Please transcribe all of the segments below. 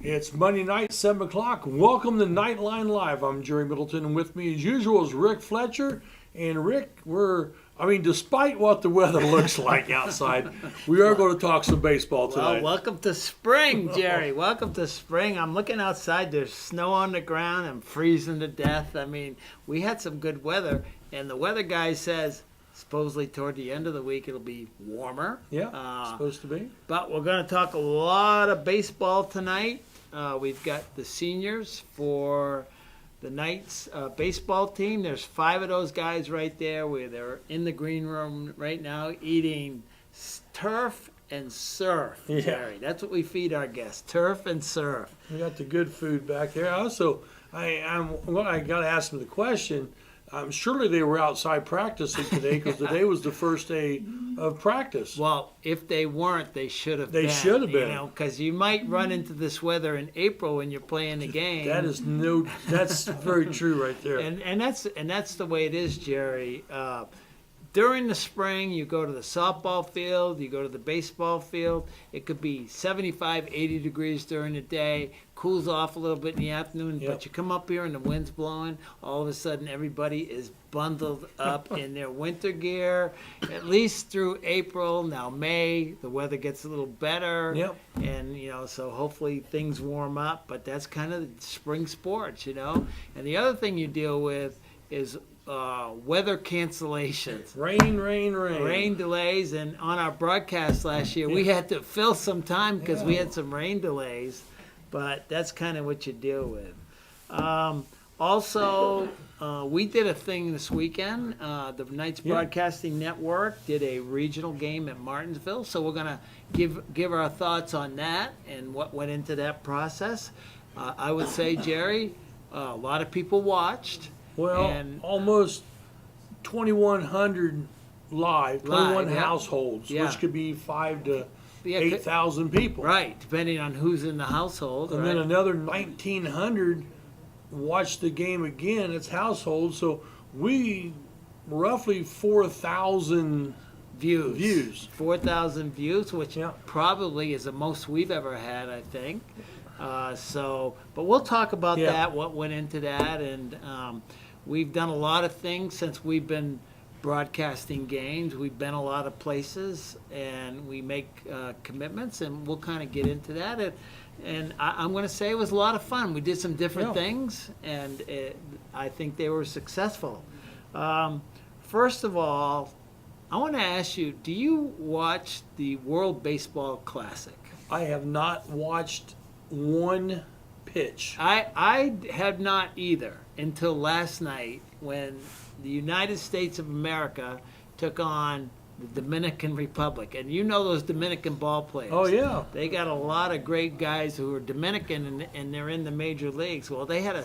It's Monday night, 7 o'clock. Welcome to Knightline Live. I'm Jerry Middleton, and with me as usual is Rick Fletcher. And Rick, despite what the weather looks like outside, we are going to talk some baseball tonight. Well, welcome to spring, Jerry. Welcome to spring. I'm looking outside. There's snow on the ground. I'm freezing to death. I mean, we had some good weather, and the weather guy says supposedly toward the end of the week it'll be warmer. Yeah, supposed to be. But we're going to talk a lot of baseball tonight. We've got the seniors for the Knights baseball team. There's 5 of those guys right there where they're in the green room right now eating turf and surf, Jerry. That's what we feed our guests, turf and surf. We got the good food back there. Also, I got to ask them the question. Surely they were outside practicing today because today was the first day of practice. Well, if they weren't, they should have been. They should have been. Because you might run into this weather in April when you're playing the game. That's very true right there. And that's the way it is, Jerry. During the spring, you go to the softball field, you go to the baseball field. It could be 75, 80 degrees during the day, cools off a little bit in the afternoon, but you come up here and the wind's blowing, all of a sudden everybody is bundled up in their winter gear, at least through April. Now May, the weather gets a little better, and so hopefully things warm up, but that's kind of spring sports, And the other thing you deal with is weather cancellations. Rain delays, and on our broadcast last year, we had to fill some time because we had some rain delays, but that's kind of what you deal with. Also, we did a thing this weekend. The Knights Broadcasting Network did a regional game at Martinsville, so we're going to give our thoughts on that and what went into that process. I would say, Jerry, a lot of people watched. Well, almost 2,100 live 21 households, which could be 5 to 8,000 people. Right, depending on who's in the household. And then another 1,900 watched the game again. It's households, so we roughly 4,000 views. 4,000 views, which probably is the most we've ever had, I think. But we'll talk about that, what went into that, and we've done a lot of things since we've been broadcasting games. We've been a lot of places, and we make commitments, and we'll kind of get into that. And I'm going to say it was a lot of fun. We did some different things, and I think they were successful. First of all, I want to ask you, do you watch the World Baseball Classic? I have not watched one pitch. I have not either until last night when the United States of America took on the Dominican Republic. And you know those Dominican ball players. Oh, yeah. They got a lot of great guys who are Dominican and they're in the major leagues. Well, they had a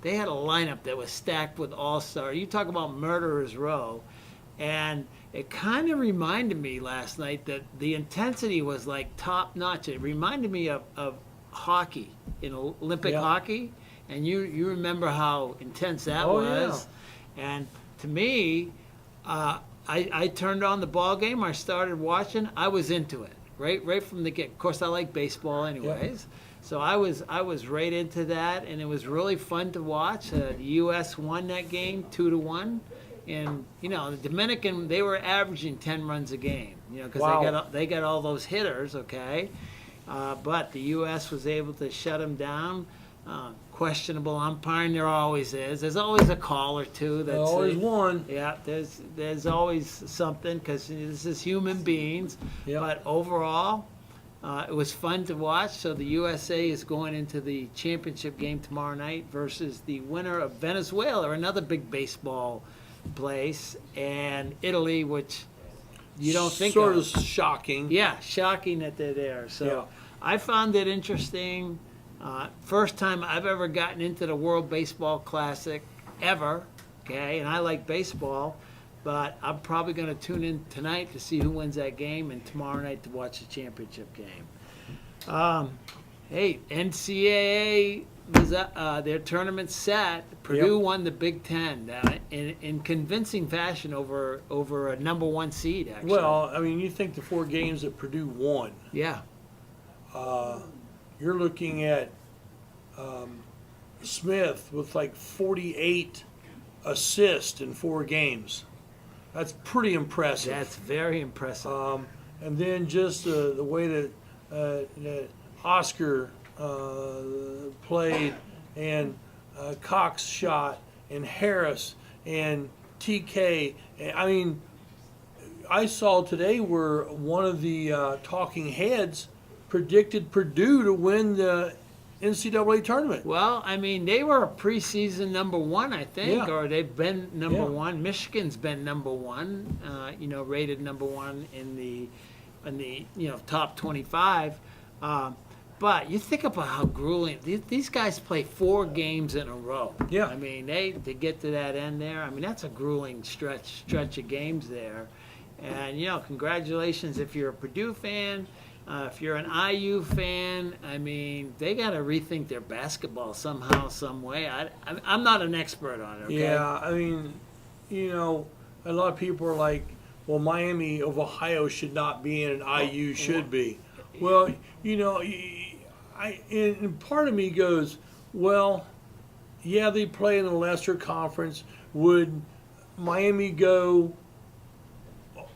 lineup that was stacked with all-stars. You talk about murderer's row. And it kind of reminded me last night that the intensity was like top-notch. It reminded me of hockey, Olympic hockey, and you remember how intense that was. And to me, I turned on the ball game. I started watching. I was into it right from the get. Of course, I like baseball anyways, so I was right into that, and it was really fun to watch. The U.S. won that game 2-1, and the Dominican, they were averaging 10 runs a game, because they got all those hitters, okay. But the U.S. was able to shut them down. Questionable umpiring, there always is. There's always a call or two. That's always one. Yeah, there's always something because this is human beings. Yep. But overall, it was fun to watch. So the USA is going into the championship game tomorrow night versus the winner of Venezuela, or another big baseball place, and Italy, which you don't think sort of shocking. Yeah, shocking that they're there. So I found it interesting. First time I've ever gotten into the World Baseball Classic ever, okay? And I like baseball, but I'm probably going to tune in tonight to see who wins that game, and tomorrow night to watch the championship game. Hey, NCAA was their tournament set. Purdue won the Big Ten in convincing fashion over a number 1 seed. Actually, well, I mean, you think the 4 games that Purdue won. Yeah. You're looking at Smith with like 48 assists in 4 games. That's pretty impressive. That's very impressive. And then just the way that Oscar played, and Cox shot, and Harris, and TK. I mean, I saw today where one of the talking heads predicted Purdue to win the NCAA tournament. Well, I mean, they were a preseason number 1, I think, Yeah. or they've been number Yeah. 1. Michigan's been number 1, rated number 1 in the top 25. But you think about how grueling these guys play 4 games in a row. Yeah. I mean, to get to that end there. I mean, that's a grueling stretch of games there. And congratulations if you're a Purdue fan. If you're an IU fan, I mean, they got to rethink their basketball somehow, some way. I'm not an expert on it. Okay? Yeah, I mean, a lot of people are like, well, Miami of Ohio should not be in, and IU should be. Well, and part of me goes, well, yeah, they play in a lesser conference. Would Miami go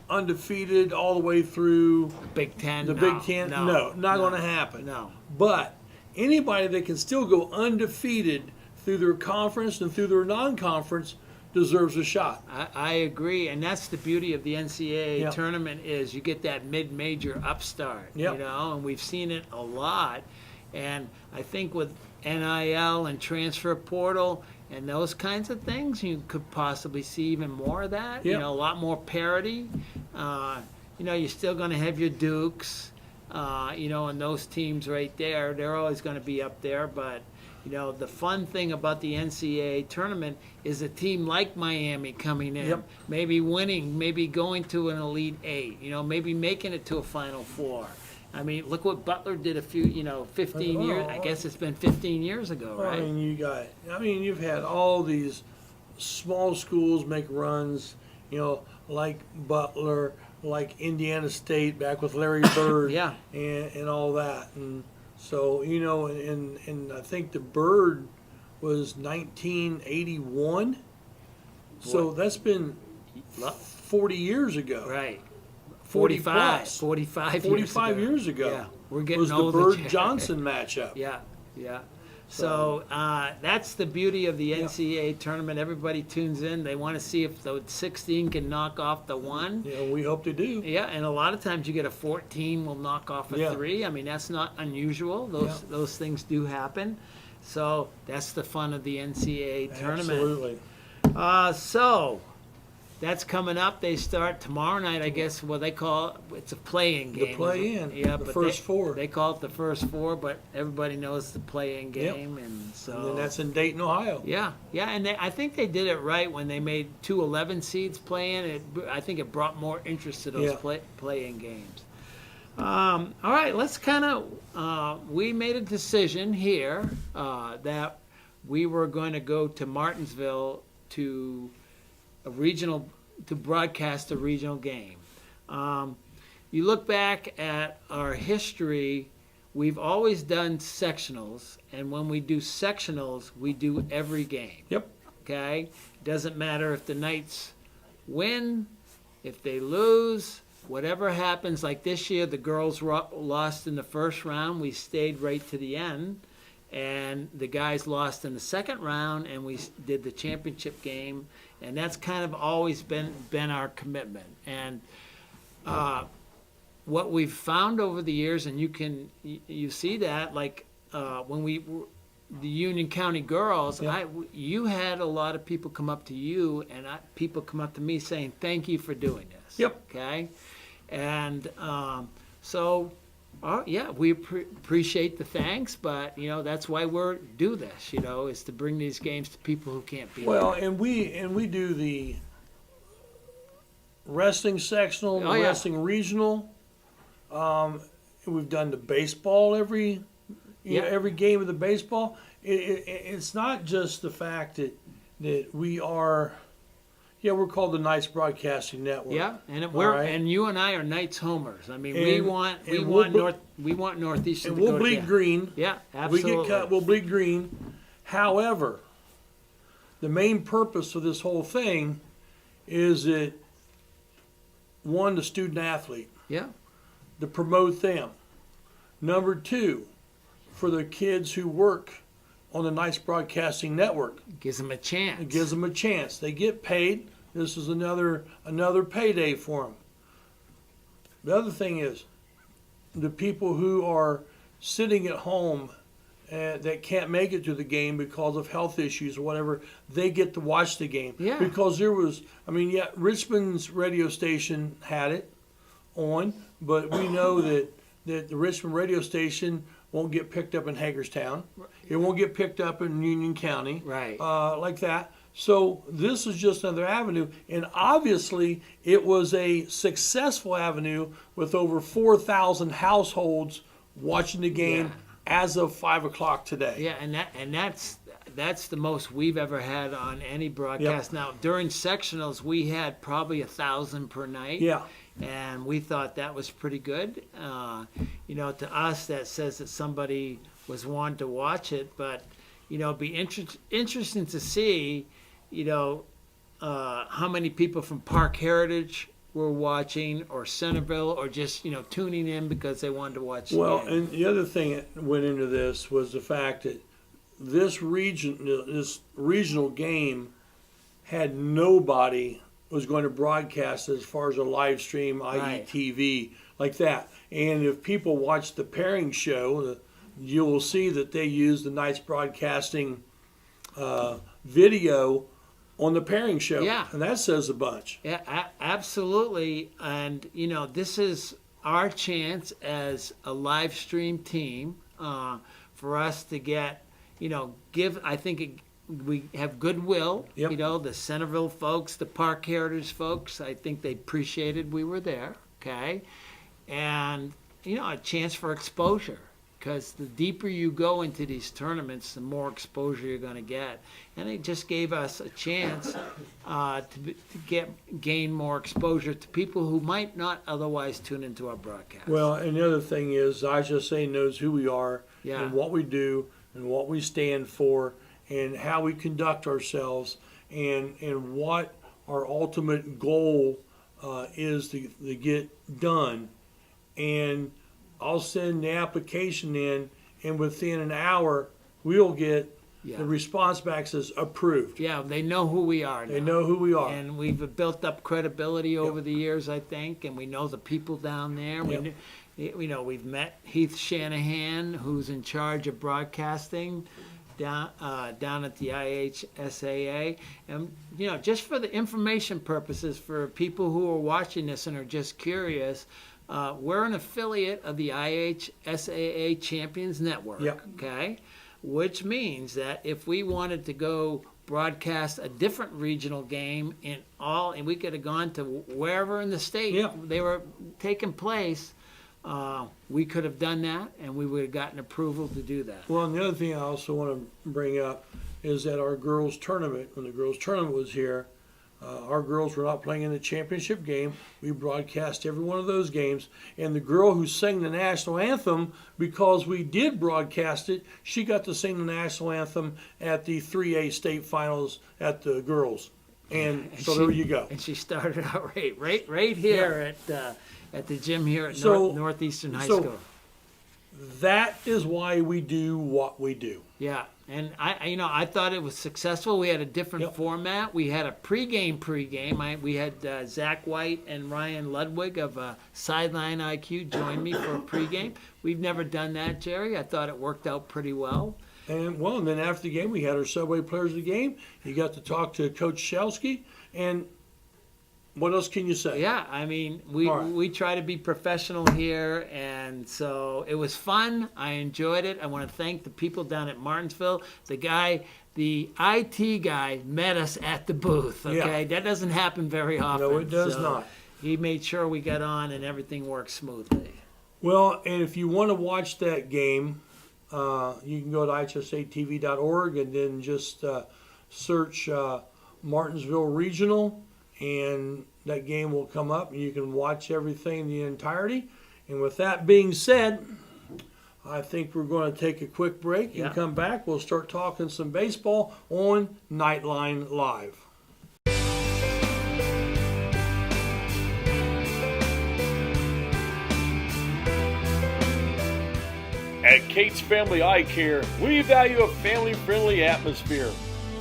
undefeated all the way through Big Ten. the Big Ten? No, not going to happen. No. But anybody that can still go undefeated through their conference and through their non-conference deserves a shot. I agree, and that's the beauty of the NCAA Yeah. tournament is you get that mid-major upstart, Yep. and we've seen it a lot. And I think with NIL and transfer portal and those kinds of things, you could possibly see even more of that. Yep. A lot more parity. You're still going to have your Dukes, and those teams right there. They're always going to be up there, but. The fun thing about the NCAA tournament is a team like Miami coming in, Yep. maybe winning, maybe going to an Elite 8, maybe making it to a Final 4. I mean, look what Butler did 15 years. I guess it's been 15 years ago, I right? mean, you've had all these small schools make runs, like Butler, like Indiana State back with Larry Bird, Yeah. and all that. And so, and I think the Bird was 1981. So that's been 40 years ago. Right. 45 plus. 45 years ago. Yeah, we're getting was the older. Bird Johnson matchup. Yeah. So that's the beauty of the NCAA tournament. Everybody tunes in. They want to see if the 16 can knock off the 1. We hope they do. Yeah, and a lot of times you get a 14 will knock off a 3. I mean, that's not unusual. Those things do happen. So that's the fun of the NCAA tournament. Absolutely. So that's coming up. They start tomorrow night, I guess. Well, they call it's a play-in game. The play-in. Yeah, the but first 4. They call it the first 4, but everybody knows the play-in game, Yep. and so. And then that's in Dayton, Ohio. Yeah, and I think they did it right when they made 2 11 seeds play in. I think it brought more interest to those play-in games. All right, let's kind of. We made a decision here that we were going to go to Martinsville to broadcast a regional game. You look back at our history. We've always done sectionals, and when we do sectionals, we do every game. Yep. Okay? Doesn't matter if the Knights win, if they lose, whatever happens. Like this year, the girls lost in the first round. We stayed right to the end. And the guys lost in the second round, and we did the championship game. And that's kind of always been our commitment. And what we've found over the years, and you see that, like when the Union County girls, you had a lot of people come up to you, and people come up to me saying, thank you for doing this. Yep. Okay? And so, we appreciate the thanks, but, that's why we do this, is to bring these games to people who can't be Well, there. and we do the wrestling sectional, the wrestling regional. We've done the baseball every game of the baseball. It's not just the fact that we are, Yeah, we're called the Knights Broadcasting Network. Yeah, and All right. and you and I are Knights homers. I mean, And- we want Northeastern And to we'll go bleed down. green. Yeah, We absolutely. get cut, we'll bleed green. However, the main purpose of this whole thing is that, one, the student athlete, Yeah, to promote them. Number two, for the kids who work on the Knights Broadcasting Network. gives them a chance. It gives them a chance. They get paid. This is another payday for them. The other thing is, the people who are sitting at home that can't make it to the game because of health issues or whatever, they get to watch the game. Yeah. Because Richmond's radio station had it on, but we know that the Richmond radio station won't get picked up in Hagerstown. It won't get picked up in Union County. Right. Like that. So this is just another avenue. And obviously, it was a successful avenue with over 4,000 households watching the game as of 5 o'clock today. Yeah, and that's the most we've ever had on any broadcast. Now, during sectionals, we had probably 1,000 per night. Yeah. And we thought that was pretty good. To us, that says that somebody was wanting to watch it. But, it'd be interesting to see, how many people from Park Heritage were watching, or Centerville, or just, tuning in because they wanted to watch the game. And the other thing that went into this was the fact that this regional game had nobody was going to broadcast as far as a live stream, i.e. Right. TV, like that. And if people watch the pairing show, you will see that they use the Knights Broadcasting video on the pairing show. Yeah. And that says a bunch. Yeah, absolutely. And, this is our chance as a live stream team for us to get, we have goodwill. Yep. The Centerville folks, the Park Heritage folks, I think they appreciated we were there, okay? And, a chance for exposure. Because the deeper you go into these tournaments, the more exposure you're going to get. And it just gave us a chance to gain more exposure to people who might not otherwise tune into our broadcast. Well, and the other thing is, IHSA knows who we are Yeah. and what we do and what we stand for and how we conduct ourselves and what our ultimate goal is to get done. And I'll send the application in, and within an hour, we'll get the response back says approved. Yeah, they know who we are now. They know who we are. And we've built up credibility over the years, I think, and we know the people down there. Yep. We've met Heath Shanahan, who's in charge of broadcasting down at the IHSAA. And, just for the information purposes, for people who are watching this and are just curious, we're an affiliate of the IHSAA Champions Network, Yep. okay? Which means that if we wanted to go broadcast a different regional game and we could have gone to wherever in the state Yep. they were taking place, we could have done that, and we would have gotten approval to do that. Well, and the other thing I also want to bring up is that our girls' tournament, when the girls' tournament was here, our girls were not playing in the championship game. We broadcast every one of those games. And the girl who sang the national anthem, because we did broadcast it, she got to sing the national anthem at the 3A state finals at the girls. And so there you go. And she started out right here at the gym here at Northeastern High so School. That is why we do what we do. Yeah, and I thought it was successful. We had a different format. We had a pregame. We had Zach White and Ryan Ludwig of Sideline IQ join me for a pregame. We've never done that, Jerry. I thought it worked out pretty well. And then after the game, we had our Subway players of the game. You got to talk to Coach Shelsky, and what else can you say? Yeah, I mean, we try to be professional here, and so it was fun. I enjoyed it. I want to thank the people down at Martinsville. The IT guy met us at the booth, okay? Yeah. That doesn't happen very often. No, it does so not. He made sure we got on and everything worked smoothly. Well, and if you want to watch that game, you can go to ihsatv.org and then just search Martinsville Regional, and that game will come up and you can watch everything in the entirety. And with that being said, I think we're going to take a quick break and come back. We'll start talking some baseball on Knightline Live. At Kate's Family Eye Care, we value a family-friendly atmosphere,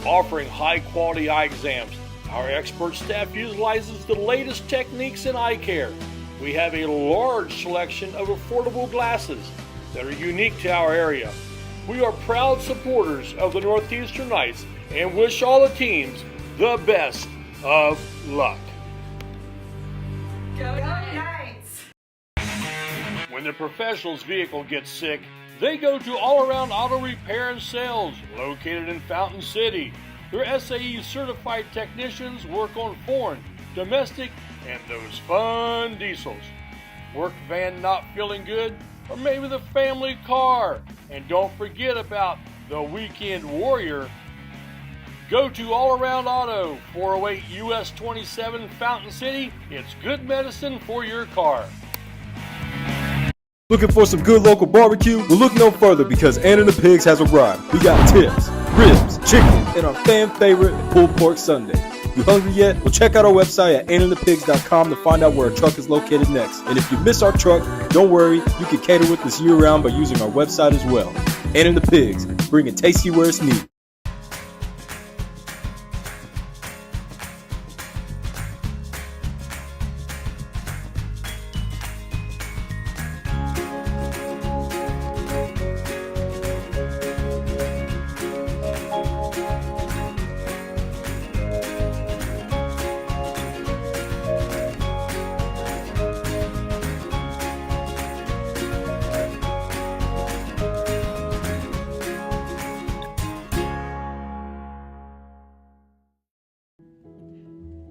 offering high-quality eye exams. Our expert staff utilizes the latest techniques in eye care. We have a large selection of affordable glasses that are unique to our area. We are proud supporters of the Northeastern Knights and wish all the teams the best of luck. Go Knights! When the professional's vehicle gets sick, they go to All Around Auto Repair and Sales, located in Fountain City. Their SAE certified technicians work on foreign, domestic, and those fun diesels. Work van not feeling good? Or maybe the family car? And don't forget about the weekend warrior. Go to All Around Auto, 408 US 27 Fountain City. It's good medicine for your car. Looking for some good local barbecue? Well, look no further because Ann and the Pigs has arrived. We got tips, ribs, chicken, and our fan favorite pulled pork sundae. You hungry yet? Well, check out our website at annandthepigs.com to find out where our truck is located next. And if you miss our truck, don't worry, you can cater with us year-round by using our website as well. Ann and the Pigs, bringing tasty where it's needed.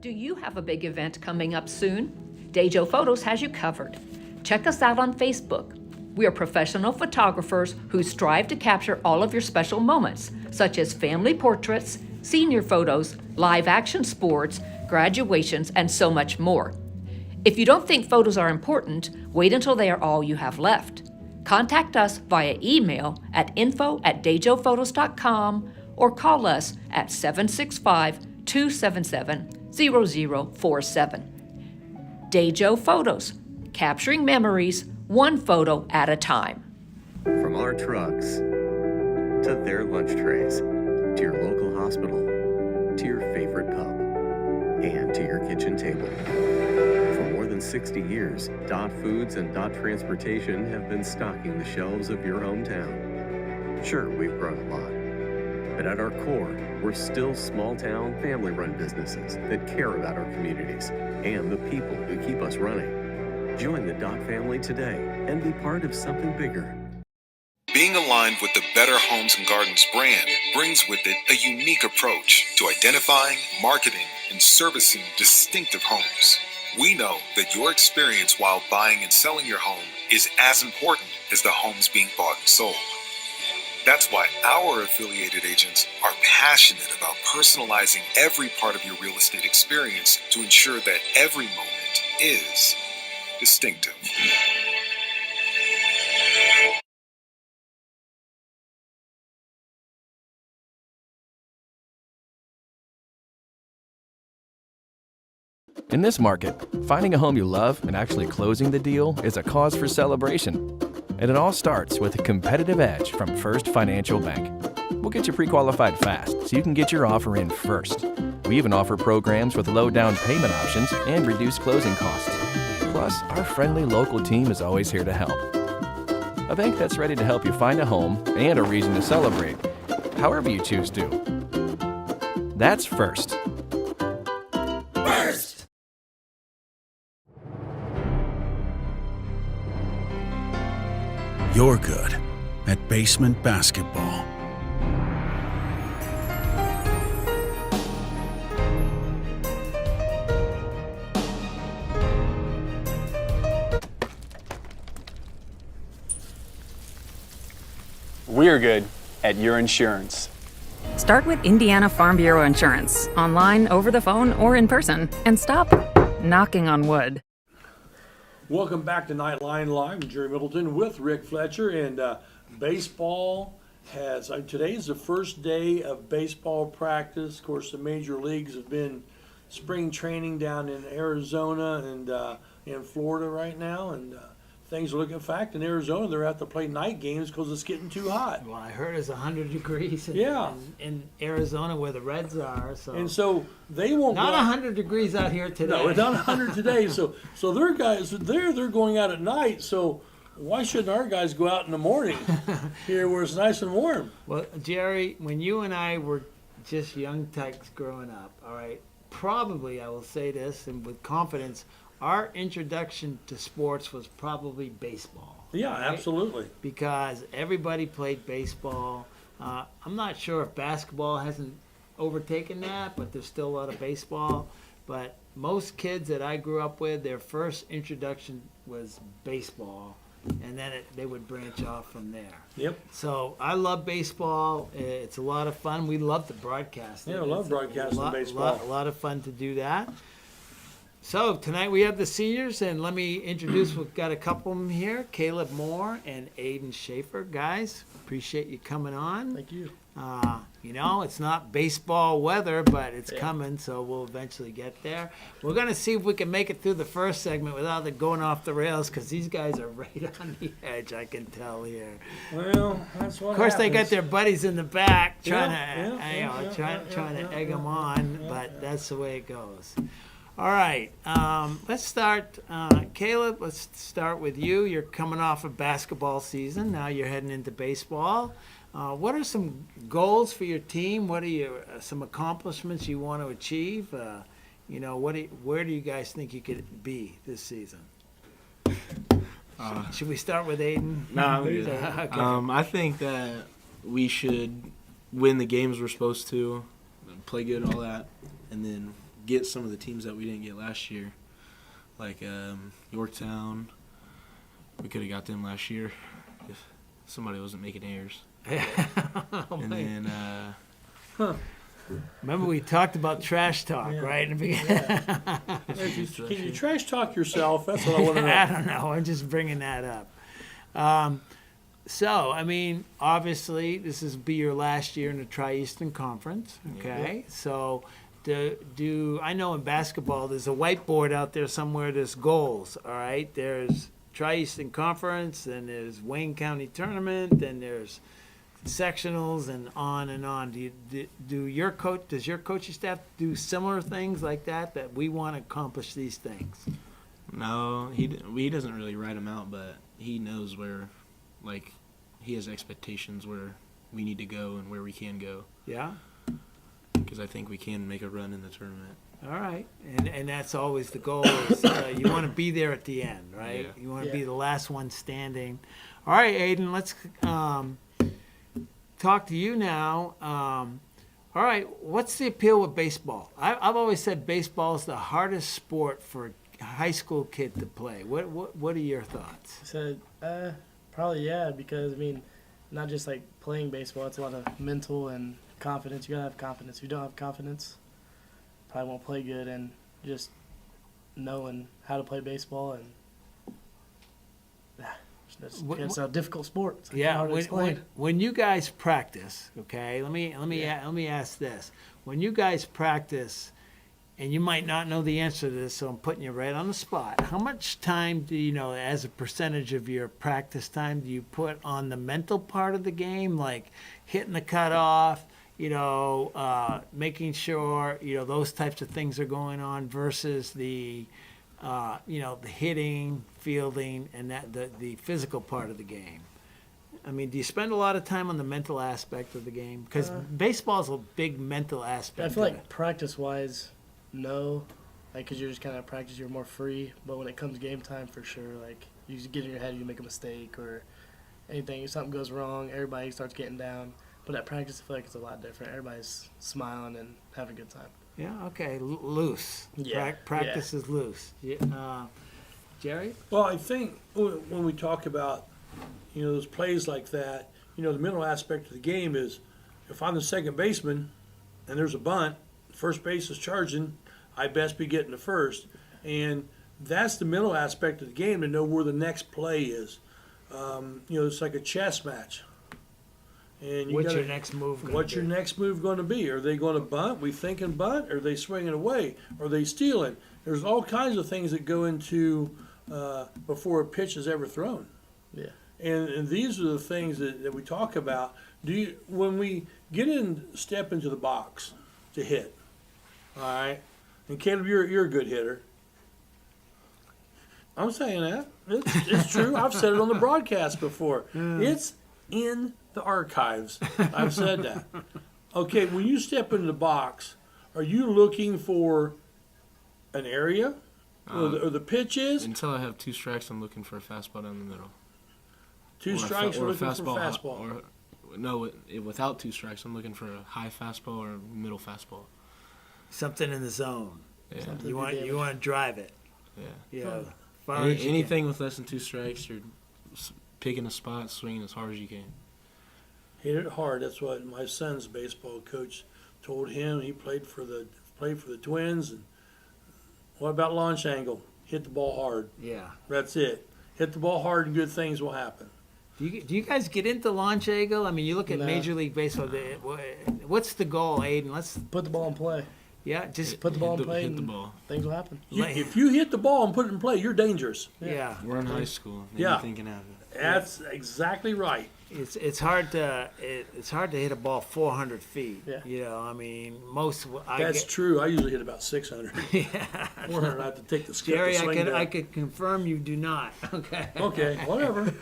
Do you have a big event coming up soon? Dejo Photos has you covered. Check us out on Facebook. We are professional photographers who strive to capture all of your special moments, such as family portraits, senior photos, live action sports, graduations, and so much more. If you don't think photos are important, wait until they are all you have left. Contact us via email at info@dejophotos.com or call us at 765-277-0047. Dejo Photos, capturing memories one photo at a time. From our trucks to their lunch trays, to your local hospital, to your favorite pub, and to your kitchen table. For more than 60 years, Dot Foods and Dot Transportation have been stocking the shelves of your hometown. Sure, we've grown a lot, but at our core, we're still small-town, family-run businesses that care about our communities and the people who keep us running. Join the Dot family today and be part of something bigger. Being aligned with the Better Homes and Gardens brand brings with it a unique approach to identifying, marketing, and servicing distinctive homes. We know that your experience while buying and selling your home is as important as the homes being bought and sold. That's why our affiliated agents are passionate about personalizing every part of your real estate experience to ensure that every moment is distinctive. In this market, finding a home you love and actually closing the deal is a cause for celebration. And it all starts with a competitive edge from First Financial Bank. We'll get you pre-qualified fast so you can get your offer in first. We even offer programs with low down payment options and reduced closing costs. Plus, our friendly local team is always here to help. A bank that's ready to help you find a home and a reason to celebrate, however you choose to. That's First. First! You're good at basement basketball. We're good at your insurance. Start with Indiana Farm Bureau Insurance, online, over the phone, or in person, and stop knocking on wood. Welcome back to Knightline Live. I'm Jerry Middleton with Rick Fletcher, and baseball has, today's the first day of baseball practice. Of course, the major leagues have been spring training down in Arizona and in Florida right now, and things are looking. In fact, in Arizona, they're have to play night games because it's getting too hot. Well, I heard it's 100 degrees in Arizona where the Reds are. So And so they won't. not go 100 degrees out here today. No, it's not 100 today. So their guys, they're going out at night. So why shouldn't our guys go out in the morning here where it's nice and warm? Well, Jerry, when you and I were just young tykes growing up, all right, probably I will say this and with confidence, our introduction to sports was probably baseball. Yeah, right? absolutely. Because everybody played baseball. I'm not sure if basketball hasn't overtaken that, but there's still a lot of baseball. But most kids that I grew up with, their first introduction was baseball, and then they would branch off from there. Yep. So I love baseball. It's a lot of fun. We love to broadcast it. Yeah, I love broadcasting baseball. A lot of fun to do that. So tonight we have the seniors, and let me introduce, we've got a couple of them here, Caleb Moore and Aiden Schaefer. Guys, appreciate you coming on. Thank you. You know, it's not baseball weather, but it's coming, so we'll eventually get there. We're going to see if we can make it through the first segment without it going off the rails, because these guys are right on the edge, I can tell here. Well, that's what Of course, they got happens. their buddies in the back trying Yeah, to egg them on, but that's the way it goes. All right, let's start. Caleb, let's start with you. You're coming off of basketball season. Now you're heading into baseball. What are some goals for your team? What are some accomplishments you want to achieve? You know, where do you guys think you could be this season? Should we start with Aiden? No, I'm good. Okay. I think that we should win the games we're supposed to, play good and all that, and then get some of the teams that we didn't get last year, like Yorktown. We could have got them last year if somebody wasn't making errors. And then, Remember we talked about trash talk, right? In the beginning. Can you trash talk yourself? That's what I want to know. I don't know. I'm just bringing that up. So, I mean, obviously, this will be your last year in the Tri-Eastern Conference, okay? So, I know in basketball, there's a whiteboard out there somewhere, there's goals, all right? There's Tri-Eastern Conference, then there's Wayne County Tournament, then there's sectionals, and on and on. Does your coaching staff do similar things like that we want to accomplish these things? no, he doesn't really write them out, but he knows where, like, he has expectations where we need to go and where we can go. Yeah? Because I think we can make a run in the tournament. All right, and that's always the goal. Is, you want to be there at the end, right? Yeah. You want to be the last one standing. All right, Aiden, let's talk to you now. All right, what's the appeal with baseball? I've always said baseball is the hardest sport for a high school kid to play. What are your thoughts? So, probably yeah, because I mean, not just like playing baseball. It's a lot of mental and confidence. You gotta have confidence. If you don't have confidence, probably won't play good. And just knowing how to play baseball and it's a difficult sport. It's hard to explain. When you guys practice, okay, let me ask this: when you guys practice, and you might not know the answer to this, so I'm putting you right on the spot. How much time do you know, as a percentage of your practice time, do you put on the mental part of the game, like hitting the cutoff, making sure, those types of things are going on versus the, the hitting, fielding, and the physical part of the game? I mean, do you spend a lot of time on the mental aspect of the game? Because baseball is a big mental aspect. I feel like practice-wise, no, like, because you're just kind of practice, you're more free. But when it comes game time, for sure, like, you just get in your head, you make a mistake or anything, if something goes wrong, everybody starts getting down. But at practice, I feel like it's a lot different. Everybody's smiling and having a good time. Yeah, okay, loose. Yeah. Practice is loose. Jerry? Well, I think when we talk about, those plays like that, the mental aspect of the game is if I'm the second baseman and there's a bunt, first base is charging, I best be getting to first. And that's the mental aspect of the game, to know where the next play is. It's like a chess match. And What's your next move going What's to your be? next move going to be? Are they going to bunt? We thinking bunt? Or are they swinging away? Are they stealing? There's all kinds of things that go into before a pitch is ever thrown. Yeah. And these are the things that we talk about. When we step into the box to hit, all right? And Caleb, you're a good hitter. I'm saying that. It's true. I've said it on the broadcast before. It's in the archives. I've said that. Okay, when you step into the box, are you looking for an area or the pitch is? Until I have 2 strikes, I'm looking for a fastball down the middle. Two strikes, we're looking for a fastball. Without 2 strikes, I'm looking for a high fastball or a middle fastball. Something in the zone. Yeah. You want to drive it. Yeah. Anything with less than 2 strikes, you're picking a spot, swinging as hard as you can. Hit it hard. That's what my son's baseball coach told him. He played for the Twins. And what about launch angle? Hit the ball hard. Yeah. That's it. Hit the ball hard and good things will happen. Do you guys get into launch angle? I mean, you look at No. Major League Baseball. What's the goal, Aiden? Let's Put the ball in play. just Put the ball in play, Hit the and ball. things will happen. If you hit the ball and put it in play, you're dangerous. yeah. We're in high school. Yeah. Anything can happen. That's exactly right. It's hard to hit a ball 400 feet. Yeah. I mean, That's true. I usually hit about 600. Yeah. 400, I have to take the skip. Jerry, to swing I back. could confirm you do not. Okay. Okay, whatever.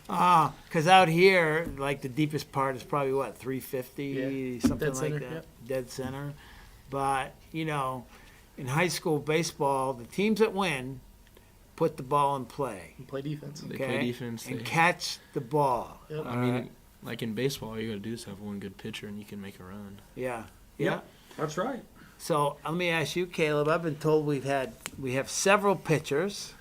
Because out here, like the deepest part is probably what 350, Yeah. something Dead like center, that, yep. dead center. But in high school baseball, the teams that win put the ball in play. And play defense. They Okay? play defense. And They, catch the ball. Yep. I mean, like in baseball, all you got to do is have one good pitcher, and you can make a run. Yeah. Yep, that's right. So let me ask you, Caleb. I've been told we have several pitchers.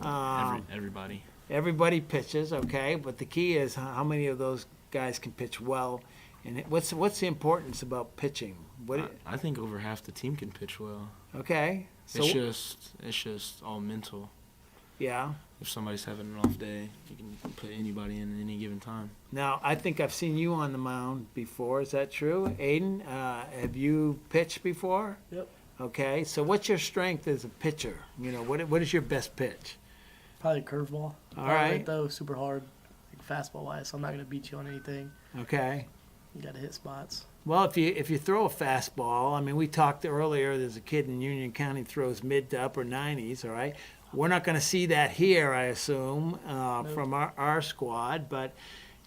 Everybody. Everybody pitches, okay, but the key is how many of those guys can pitch well, and what's the importance about pitching? I think over half the team can pitch well. Okay, so It's just all mental. yeah. If somebody's having an off day, you can put anybody in at any given time. Now I think I've seen you on the mound before. Is that true, Aiden? Have you pitched before? Yep. Okay, so what's your strength as a pitcher? What is your best pitch? Probably a curveball. All right. Though super hard, like fastball wise. So I'm not gonna beat you on anything. Okay. You got to hit spots. Well, if you throw a fastball, I mean, we talked earlier. There's a kid in Union County throws mid to upper 90s. All right, we're not going to see that here, I assume, from our squad. But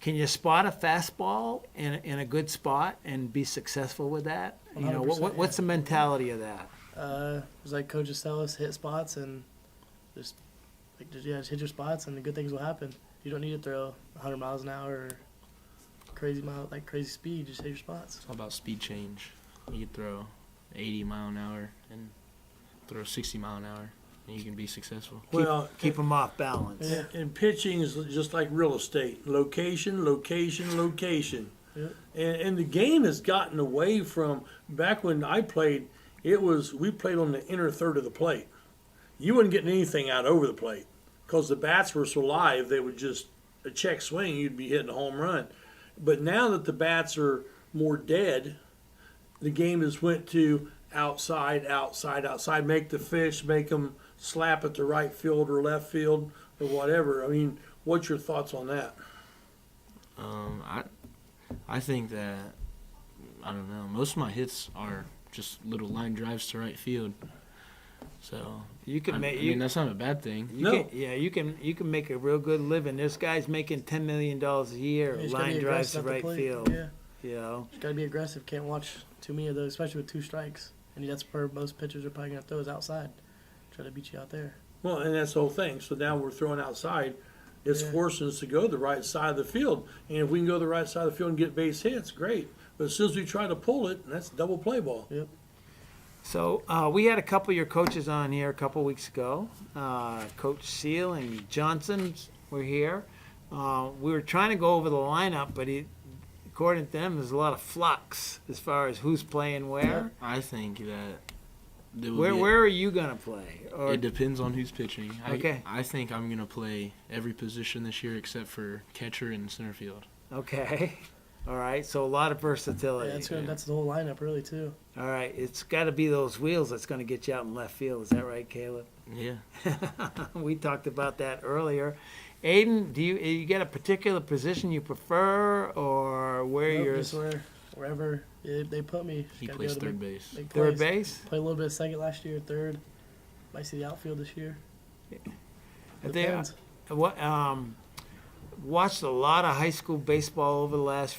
can you spot a fastball in a good spot and be successful with that? 100%, What's the mentality of that? It's like coaches tell us, hit spots and just hit your spots, and the good things will happen. You don't need to throw 100 miles an hour or crazy speed. Just hit your spots. It's all about speed change. You could throw 80 mile an hour and throw 60 mile an hour, and you can be successful. Keep them off balance. And, and pitching is just like real estate. Location, location, location. Yep. And the game has gotten away from, back when I played, we played on the inner third of the plate. You wasn't getting anything out over the plate because the bats were so live, they would just, a check swing, you'd be hitting a home run. But now that the bats are more dead, the game has went to outside, outside, outside. Make the fish, make them slap at the right field or left field or whatever. I mean, what's your thoughts on that? I think that, I don't know, most of my hits are just little line drives to right field. So You can make. I mean, that's not a bad thing. You can make a real good living. There's guys making $10 million a year, You just gotta line be drives to aggressive at the right plate. field. Yeah. Just gotta be aggressive. Can't watch too many of those, especially with 2 strikes. And that's where most pitchers are probably gonna throw is outside. Try to beat you out there. Well, and that's the whole thing. So now we're throwing outside. It's forcing us to go the right side of the field. And if we can go the right side of the field and get base hits, great. But as soon as we try to pull it, that's double play ball. Yep. So we had a couple of your coaches on here a couple of weeks ago. Coach Seal and Johnson were here. We were trying to go over the lineup, but according to them, there's a lot of flux as far as who's playing where. I think that Where are you gonna play? Or it depends on who's pitching. Okay. I think I'm gonna play every position this year except for catcher and center field. Okay. All right. So a lot of versatility. Yeah, that's the whole lineup, really, too. All right. It's got to be those wheels that's going to get you out in left field. Is that right, Caleb? Yeah. We talked about that earlier. Aiden, do you get a particular position you prefer, or where Nope, you're? just wherever they put me. He Gotta plays go to third make- base. make Third plays. base. Played a little bit of second last year, third. Might see the outfield this year. I think Depends. watched a lot of high school baseball over the last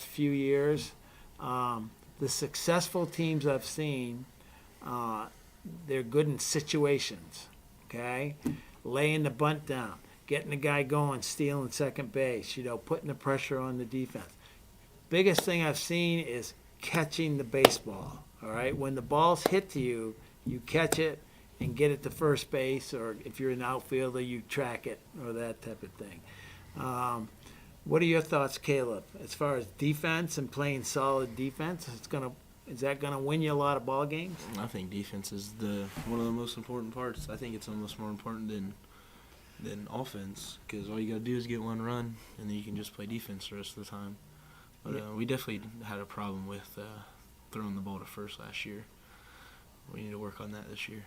few years. The successful teams I've seen, they're good in situations. Okay, laying the bunt down, getting the guy going, stealing second base. Putting the pressure on the defense. Biggest thing I've seen is catching the baseball. All right, when the ball's hit to you, you catch it and get it to first base, or if you're an outfielder, you track it, or that type of thing. What are your thoughts, Caleb, as far as defense and playing solid defense? Is that gonna win you a lot of ball games? I think defense is one of the most important parts. I think it's almost more important than offense, because all you gotta do is get one run, and then you can just play defense the rest of the time. But we definitely had a problem with throwing the ball to first last year. We need to work on that this year.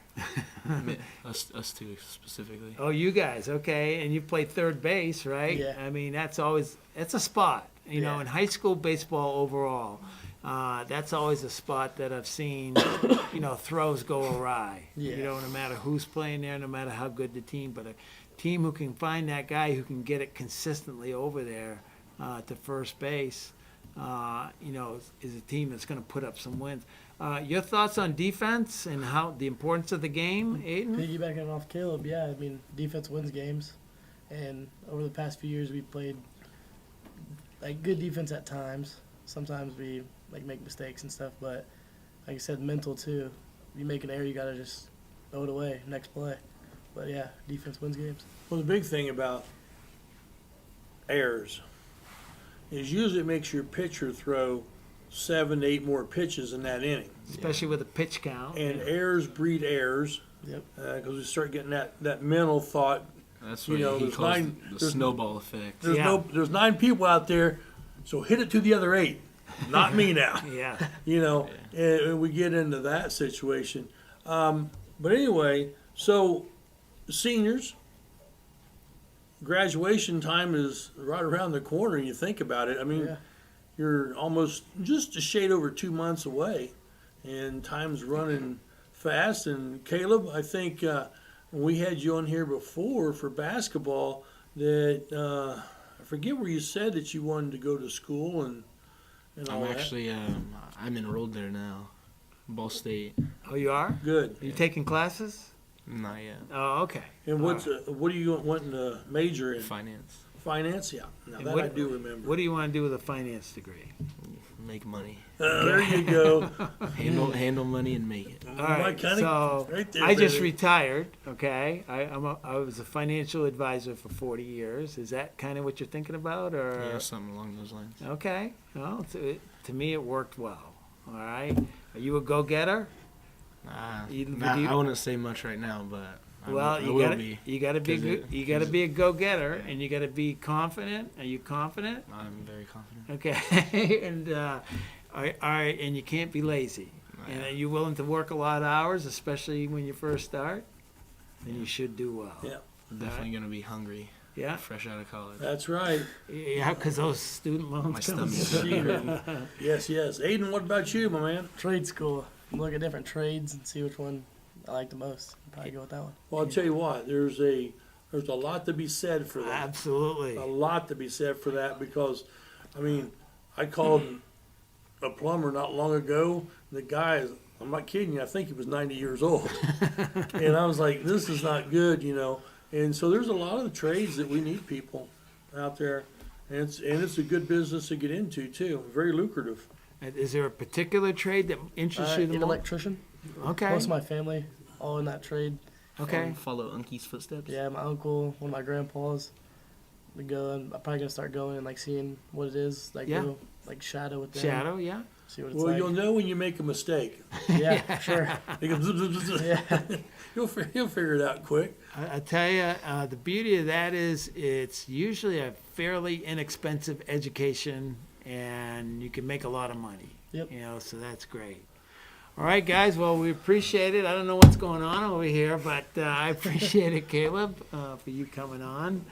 us two specifically. Oh, you guys, okay. And you play third base, right? Yeah. I mean, it's a spot, in high school baseball overall. That's always a spot that I've seen, throws go awry. Yeah. No matter who's playing there, no matter how good the team, but a team who can find that guy who can get it consistently over there to first base, is a team that's going to put up some wins. Your thoughts on defense and how the importance of the game, Aiden? Piggybacking off Caleb, yeah, I mean, defense wins games. And over the past few years, we played good defense at times. Sometimes we make mistakes and stuff, but like I said, mental too. If you make an error, you gotta just throw it away next play. But yeah, defense wins games. Well, the big thing about errors is usually it makes your pitcher throw 7 to 8 more pitches in that inning. Especially with a pitch count. And errors breed errors. Yep. Because we start getting that mental thought. That's what he calls the snowball effect. There's 9 people out there, so hit it to the other 8. Not me now. Yeah. And we get into that situation. But anyway, so seniors, graduation time is right around the corner, and you think about it. I mean, you're almost just a shade over 2 months away, and time's running fast. And Caleb, I think when we had you on here before for basketball, that I forget where you said that you wanted to go to school and all I'm actually I'm enrolled there now, Ball State. Oh, you are? Good. Are you taking classes? Not yet. Oh, okay. And what are you wanting to major in? Finance. Finance, yeah. Now And that I do remember. What do you want to do with a finance degree? Make money. There you go. handle money and make it. All right. So right there, I just baby. retired. Okay. I was a financial advisor for 40 years. Is that kind of what you're thinking about, or? Yeah, something along those lines. Okay. Well, to me, it worked well. All right. Are you a go-getter? I wouldn't say much right now, but I You gotta be a go-getter, and you gotta be confident. Are you confident? I'm very confident. Okay. And all right, and you can't be lazy. And are you willing to work a lot of hours, especially when you first start? Then you should do well. Yeah. I'm definitely gonna be hungry. Yeah. Fresh out of college. That's right. Yeah, because those student loans. My stomach's hurting. Yes. Aiden, what about you, my man? Trade school. Look at different trades and see which one I like the most. Probably go with that one. Well, I'll tell you what. There's a lot to be said for that. Absolutely. A lot to be said for that because, I mean, I called a plumber not long ago. The guy I'm not kidding you, I think he was 90 years old. And I was like, this is not good, And so there's a lot of the trades that we need people out there. And it's a good business to get into, too. Very lucrative. Is there a particular trade that interests you the An most? electrician. Okay. Most of my family, all in that trade. Okay. Follow Uncie's footsteps. Yeah, my uncle, one of my grandpas. to go. And I'm probably gonna start going and like seeing what it is, like Yeah. go, like shadow with them. Shadow, yeah. See what it's Well, like. you'll know when you make a mistake. Yeah, sure. It goes zip, zip, zip, zip. Yeah. You'll figure it out quick. I tell you, the beauty of that is it's usually a fairly inexpensive education, and you can make a lot of money. Yep. You know, so that's great. All right, guys. Well, we appreciate it. I don't know what's going on over here, but I appreciate it, Caleb, for you coming on.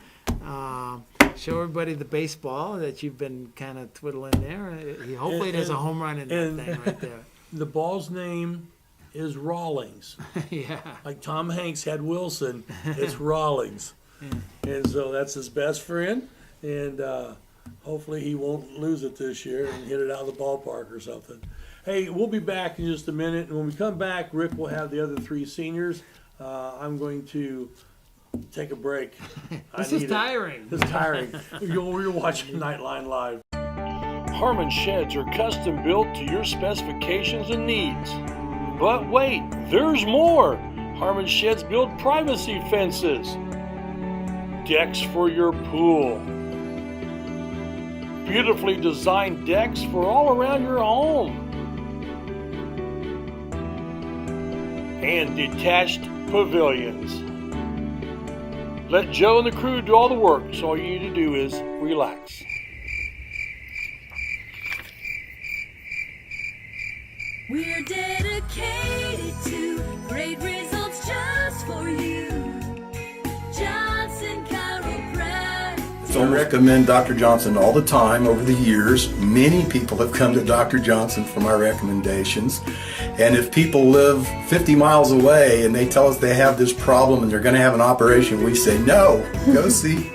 Show everybody the baseball that you've been kind of twiddling there. Hopefully, there's a home run in that thing right there. The ball's name is Rawlings. Yeah. Like Tom Hanks had Wilson, it's Rawlings. And so that's his best friend, and hopefully he won't lose it this year and hit it out of the ballpark or something. Hey, we'll be back in just a minute, and when we come back, Rick will have the other three seniors. I'm going to take a break. This is tiring. It's tiring. You're watching Knightline Live. Harmon sheds are custom built to your specifications and needs. But wait, there's more. Harmon sheds build privacy fences, decks for your pool, beautifully designed decks for all around your home, and detached pavilions. Let Joe and the crew do all the work, so all you need to do is relax. We're dedicated to great results just for you. Johnson Chiropractic. So I recommend Dr. Johnson all the time over the years. Many people have come to Dr. Johnson for my recommendations. And if people live 50 miles away and they tell us they have this problem and they're going to have an operation, we say, no, go see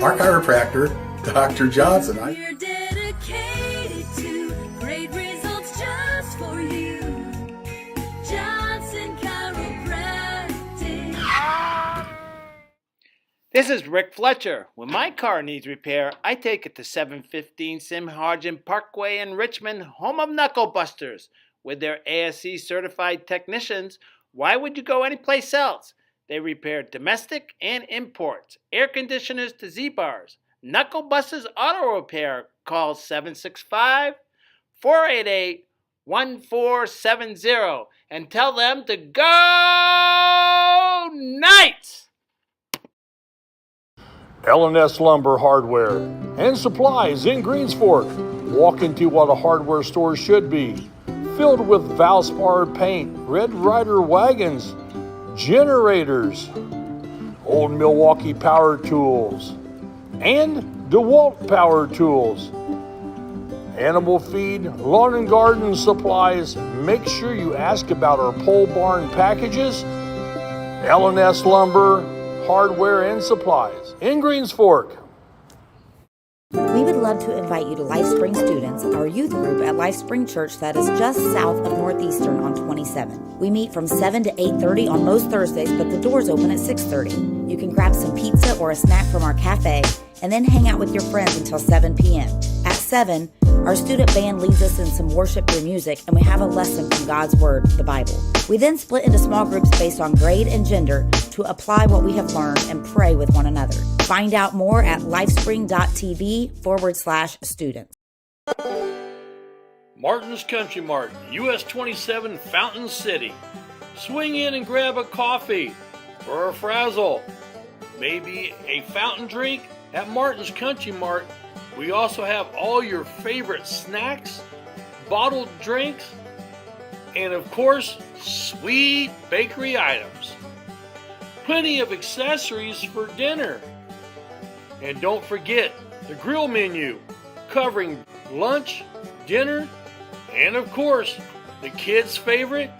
our chiropractor, Dr. Johnson. We're dedicated to great results just for you. Johnson Chiropractic. This is Rick Fletcher. When my car needs repair, I take it to 715 Simharjan Parkway in Richmond, home of Knuckle Busters. With their ASE certified technicians, why would you go anyplace else? They repair domestic and imports, air conditioners to Z-bars. Knuckle Busters Auto Repair. Call 765-488-1470 and tell them to go Knights! L&S Lumber Hardware and Supplies in Greens Fork. Walk into what a hardware store should be. Filled with Valspar paint, Red Ryder wagons, generators, old Milwaukee power tools, and DeWalt power tools. Animal feed, lawn and garden supplies. Make sure you ask about our pole barn packages. L&S Lumber, Hardware and Supplies in Greens Fork. We would love to invite you to Life Spring Students, our youth group at Life Spring Church that is just south of Northeastern on 27. We meet from 7 to 8:30 on most Thursdays, but the doors open at 6:30. You can grab some pizza or a snack from our cafe and then hang out with your friends until 7 p.m. At 7, our student band leads us in some worship through music, and we have a lesson from God's Word, the Bible. We then split into small groups based on grade and gender to apply what we have learned and pray with one another. Find out more at lifespring.tv/students. Martin's Country Mart, US 27 Fountain City. Swing in and grab a coffee or a frazzle. Maybe a fountain drink at Martin's Country Mart. We also have all your favorite snacks, bottled drinks, and of course, sweet bakery items. Plenty of accessories for dinner. And don't forget the grill menu, covering lunch, dinner, and of course, the kids' favorite,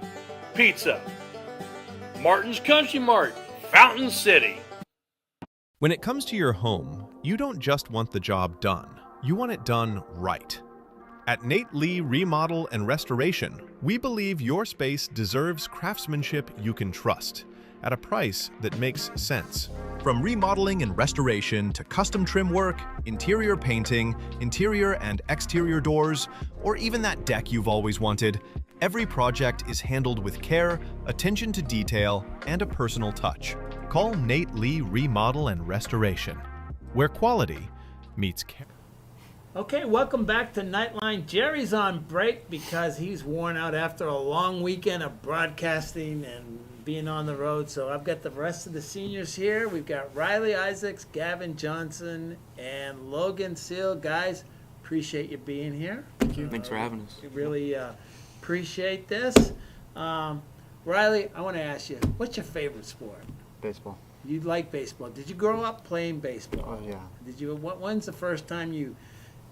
pizza. Martin's Country Mart, Fountain City. When it comes to your home, you don't just want the job done. You want it done right. At Nate Lee Remodel and Restoration, we believe your space deserves craftsmanship you can trust at a price that makes sense. From remodeling and restoration to custom trim work, interior painting, interior and exterior doors, or even that deck you've always wanted, every project is handled with care, attention to detail, and a personal touch. Call Nate Lee Remodel and Restoration. where quality meets care. Okay, welcome back to Knightline. Jerry's on break because he's worn out after a long weekend of broadcasting and being on the road. So I've got the rest of the seniors here. We've got Riley Isaacs, Gavin Johnson, and Logan Seal. Guys, appreciate you being here. Thank you. Thanks for having us. We really appreciate this. Riley, I want to ask you, what's your favorite sport? Baseball. You like baseball. Did you grow up playing baseball? Oh, yeah. Did you? When's the first time you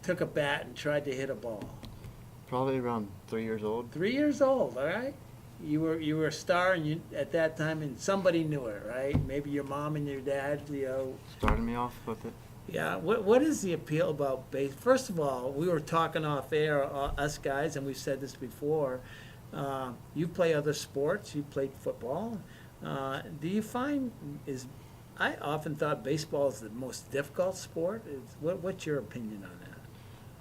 took a bat and tried to hit a ball? Probably around 3 years old. 3 years old, all right. You were a star, and you at that time, and somebody knew it, right? Maybe your mom and your dad, started me off with it. Yeah. What is the appeal about base? First of all, we were talking off air, us guys, and we've said this before. You play other sports. You played football. Do you find I often thought baseball is the most difficult sport. What's your opinion on that?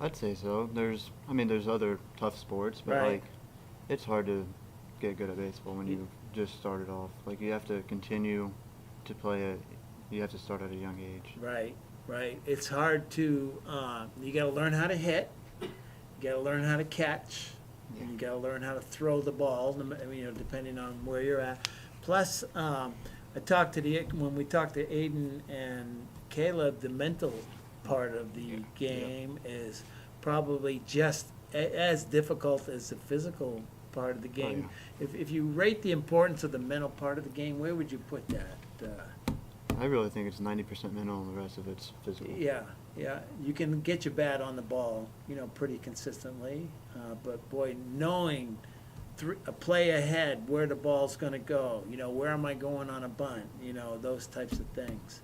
I'd say so. There's other tough sports, but Right. it's hard to get good at baseball when you just started off. Like, you have to continue to play it. You have to start at a young age. Right. It's hard to. You got to learn how to hit. You got to learn how to catch. And you got to learn how to throw the ball. Depending on where you're at. Plus, when we talked to Aiden and Caleb, the mental part of the game is probably just as difficult as the physical part of the game. If you rate the importance of the mental part of the game, where would you put that? I really think it's 90% mental and the rest of it's physical. Yeah. You can get your bat on the ball, pretty consistently. But boy, knowing a play ahead where the ball's going to go, where am I going on a bunt, those types of things.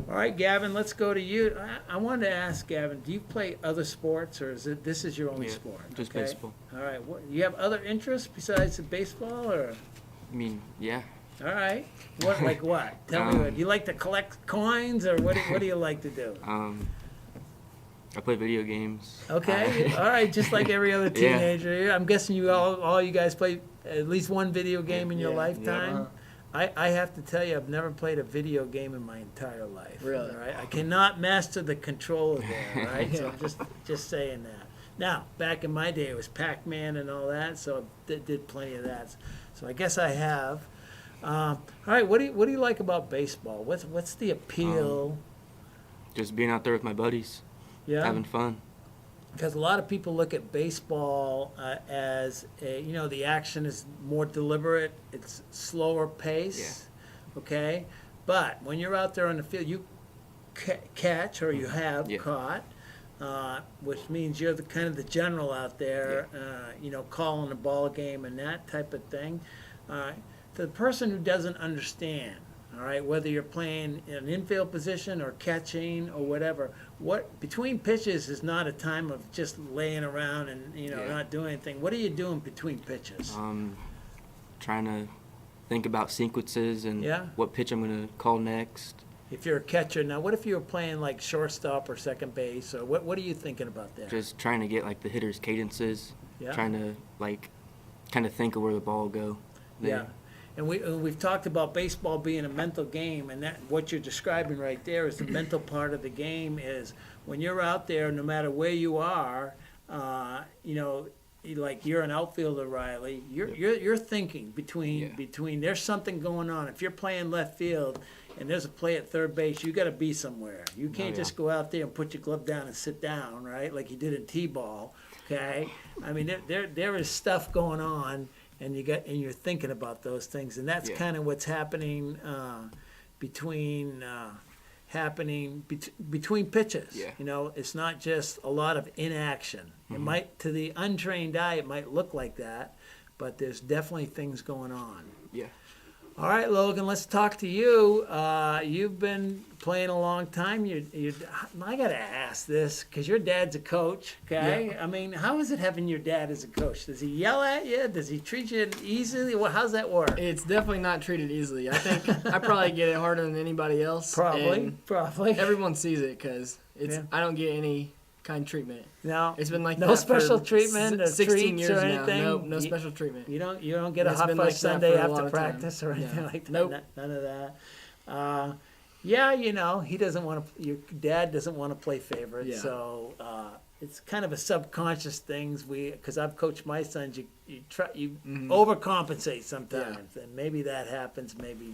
All right, Gavin, let's go to you. I wanted to ask Gavin, do you play other sports, or this is your only sport? Just okay? baseball. All right. You have other interests besides the baseball, or? Yeah. All right. Like what? Tell me what. Do you like to collect coins, or what do you like to do? I play video games. Okay. All right. Just like every other teenager. Yeah. I'm guessing you all you guys play at least one video game in your lifetime. Uh-huh. I have to tell you, I've never played a video game in my entire life. Really? Right? I cannot master the controller there, right? So I'm just saying that. Now, back in my day, it was Pac-Man and all that, so I did plenty of that. So I guess I have. All right, what do you like about baseball? What's the appeal? Just being out there with my buddies. Yeah. Having fun. Because a lot of people look at baseball as the action is more deliberate, it's slower pace, okay? But when you're out there on the field, you catch, or you have caught, which means you're kind of the general out there, calling the ball game and that type of thing. To the person who doesn't understand, all right, whether you're playing in an infield position or catching or whatever, between pitches is not a time of just laying around and not doing anything. What are you doing between pitches? Trying to think about sequences and what pitch I'm going to call next. If you're a catcher, now what if you were playing like shortstop or second base, or what are you thinking about there? Just trying to get like the hitter's cadences. Yeah. Trying to kind of think of where the ball will go. Yeah. And we've talked about baseball being a mental game, and that what you're describing right there is the mental part of the game. Is when you're out there, no matter where you are, like you're an outfielder, Riley. You're thinking between. There's something going on. If you're playing left field and there's a play at third base, you got to be somewhere. You can't just go out there and put your glove down and sit down, right? Like you did in t-ball. Okay. I mean, there is stuff going on. And you're thinking about those things, and that's kind of what's happening between pitches. Yeah. It's not just a lot of inaction. Mm-hmm. It might, to the untrained eye, it might look like that, but there's definitely things going on. Yeah. All right, Logan, let's talk to you. You've been playing a long time. I got to ask this because your dad's a coach, okay? Yeah. I mean, how is it having your dad as a coach? Does he yell at you? Does he treat you easily? How's that work? It's definitely not treated easily. I think I probably get it harder than anybody else. Probably. Everyone sees it because I don't get any kind of treatment. No, it's been like no that special for treatment, 16 years or anything. Now. No special treatment. You don't get a hot fudge sundae after practice or anything like that. Nope. None of that. Yeah, he doesn't want to. Your dad doesn't want to play favorite, Yeah. so it's kind of a subconscious things. Because I've coached my sons, you overcompensate sometimes, and maybe that happens, maybe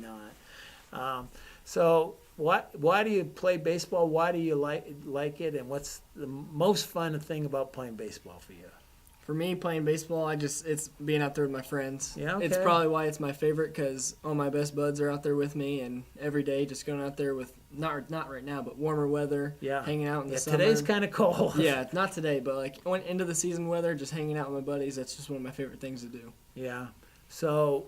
not. So why do you play baseball? Why do you like it? And what's the most fun thing about playing baseball for you? For me, playing baseball, it's being out there with my friends. Yeah, okay. It's probably why it's my favorite, because all my best buds are out there with me, and every day just going out there with, not right now, but warmer weather, Yeah. hanging out in the summer. Today's kind of cold. Yeah, not today, but like went into the season weather, just hanging out with my buddies, that's just one of my favorite things to do. Yeah. So,